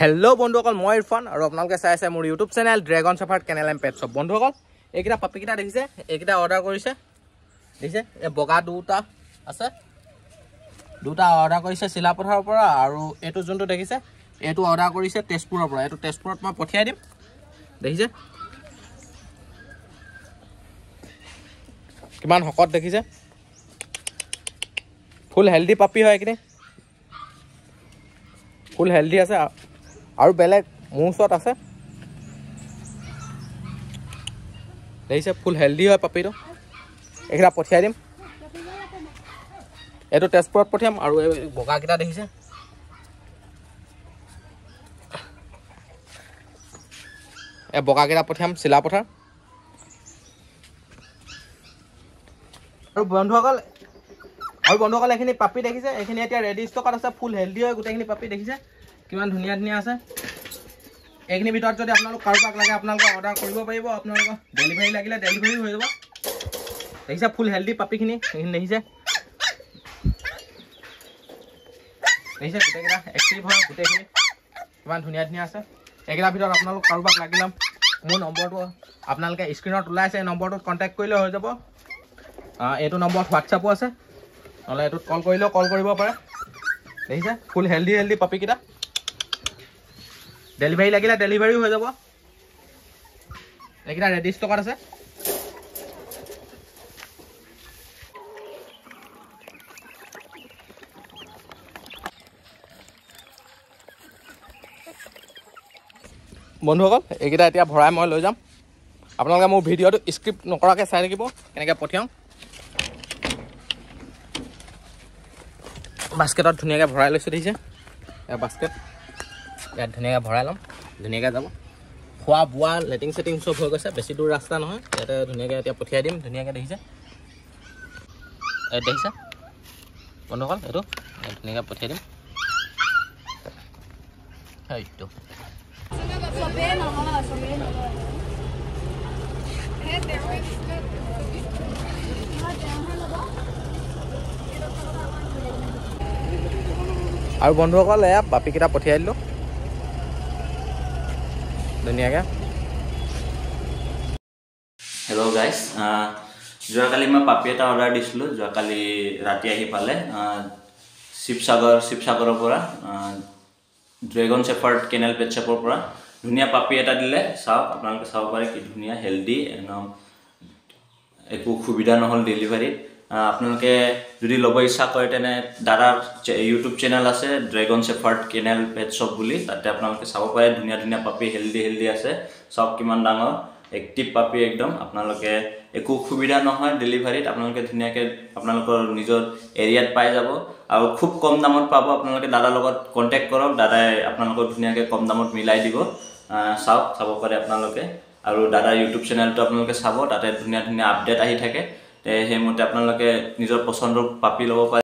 Hello' বন্ধুসকল, মই ইৰফান আৰু আপোনালোকে চাই আছে মোৰ YouTube channel dragon shepherd kennel and pet shop. বন্ধুসকল, এইকেইটা পাপিকেইটা দেখিছে, এইকেইটা অৰ্ডাৰ কৰিছে, দেখিছে এই বগা দুটা আছে, দুটা অৰ্ডাৰ কৰিছে চিলাপথাৰৰ পৰা, আৰু এইটো যোনটো দেখিছে এইটো অৰ্ডাৰ কৰিছে তেজপুৰৰ পৰা। এইটো তেজপুৰত মই পঠিয়াই দিম। দেখিছে কিমান শকত, দেখিছে ফুল হেল্ডি পাপি হয়, এইখিনি ফুল হেল্ডি আছে আৰু বেলেগ মোৰ ওচৰত আছে। দেখিছে ফুল হেল্ডি হয় পাপিটো। এইকেইটা পঠিয়াই দিম, এইটো তেজপুৰত পঠিয়াম। আৰু এই বগাকেইটা দেখিছে, এই বগাকেইটা পঠিয়াম চিলাপথাৰ। আৰু বন্ধুসকল এইখিনি পাপি দেখিছে, এইখিনি এতিয়া ৰেডি ষ্টকত আছে, ফুল হেল্ডি হয় গোটেইখিনি পাপি। দেখিছে কিমান ধুনীয়া ধুনীয়া আছে। এইখিনিৰ ভিতৰত যদি আপোনালোক কাৰোবাক লাগে আপোনালোকে অৰ্ডাৰ কৰিব পাৰিব। আপোনালোকৰ ডেলিভাৰী লাগিলে ডেলিভাৰী হৈ যাব। দেখিছে ফুল হেল্ডি পাপিখিনি, এইখিনি দেখিছে গোটেইকেইটা এক্টিভ হয়, গোটেইখিনি কিমান ধুনীয়া ধুনীয়া আছে। এইকেইটাৰ ভিতৰত আপোনালোক কাৰোবাক লাগিলে মোৰ নম্বৰটো আপোনালোকে স্ক্ৰীনত ওলাইছে, এই নম্বৰটোত কণ্টেক্ট কৰিলে হৈ যাব। এইটো নম্বৰত হোৱাটছআপো আছে, নহ'লে এইটোত কল কৰিলেও কল কৰিব পাৰে। দেখিছে ফুল হেল্ডি পাপিকেইটা, ডেলিভাৰী লাগিলে ডেলিভাৰীও হৈ যাব। এইকেইটা ৰেডি ষ্টকত আছে। বন্ধুসকল এইকেইটা এতিয়া ভৰাই মই লৈ যাম। আপোনালোকে মোৰ ভিডিঅ'টো স্ক্ৰিপ্ট নকৰাকৈ চাই থাকিব, কেনেকৈ পঠিয়াওঁ। বাস্কেটত ধুনীয়াকৈ ভৰাই লৈছোঁ, দেখিছে এয়া বাস্কেট, ইয়াত ধুনীয়াকৈ ভৰাই ল'ম, ধুনীয়াকৈ যাব। খোৱা বোৱা লেটিং চেটিং চব হৈ গৈছে, বেছি দূৰ ৰাস্তা নহয়। ইয়াতে ধুনীয়াকৈ এতিয়া পঠিয়াই দিম, ধুনীয়াকৈ দেখিছে। দেখিছে বন্ধুসকল, এইটো ধুনীয়াকৈ পঠিয়াই দিম। এইটো আৰু বন্ধুসকল এয়া পাপিকেইটা পঠিয়াই দিলোঁ ধুনীয়াকৈ। হেল্ল' গাইজ, যোৱাকালি মই পাপি এটা অৰ্ডাৰ দিছিলোঁ, যোৱাকালি ৰাতি আহি পালে শিৱসাগৰৰ পৰা, ড্ৰেগন চেফাৰ্ড কেনেল পেট শ্বপৰ পৰা। ধুনীয়া পাপি এটা দিলে, চাওক আপোনালোকে চাব পাৰে কি ধুনীয়া হেল্ডি, একদম একো অসুবিধা নহ'ল ডেলিভাৰীত। আপোনালোকে যদি ল'ব ইচ্ছা কৰে তেনে দাদাৰ ইউটিউব চেনেল আছে ড্ৰেগন চেফাৰ্ড কেনেল পেট শ্বপ বুলি, তাতে আপোনালোকে চাব পাৰে। ধুনীয়া ধুনীয়া পাপি হেল্ডি আছে, চাওক কিমান ডাঙৰ এক্টিভ পাপি একদম। আপোনালোকে একো অসুবিধা নহয় ডেলিভাৰীত, আপোনালোকে ধুনীয়াকৈ আপোনালোকৰ নিজৰ এৰিয়াত পাই যাব, আৰু খুব কম দামত পাব। আপোনালোকে দাদাৰ লগত কণ্টেক্ট কৰক, দাদাই আপোনালোকক ধুনীয়াকৈ কম দামত মিলাই দিব। চাব পাৰে আপোনালোকে। আৰু দাদাৰ ইউটিউব চেনেলটো আপোনালোকে চাব, তাতে ধুনীয়া ধুনীয়া আপডেট আহি থাকে। সেইমতে আপোনালোকে নিজৰ পচন্দৰ পাপি ল'ব পাৰে।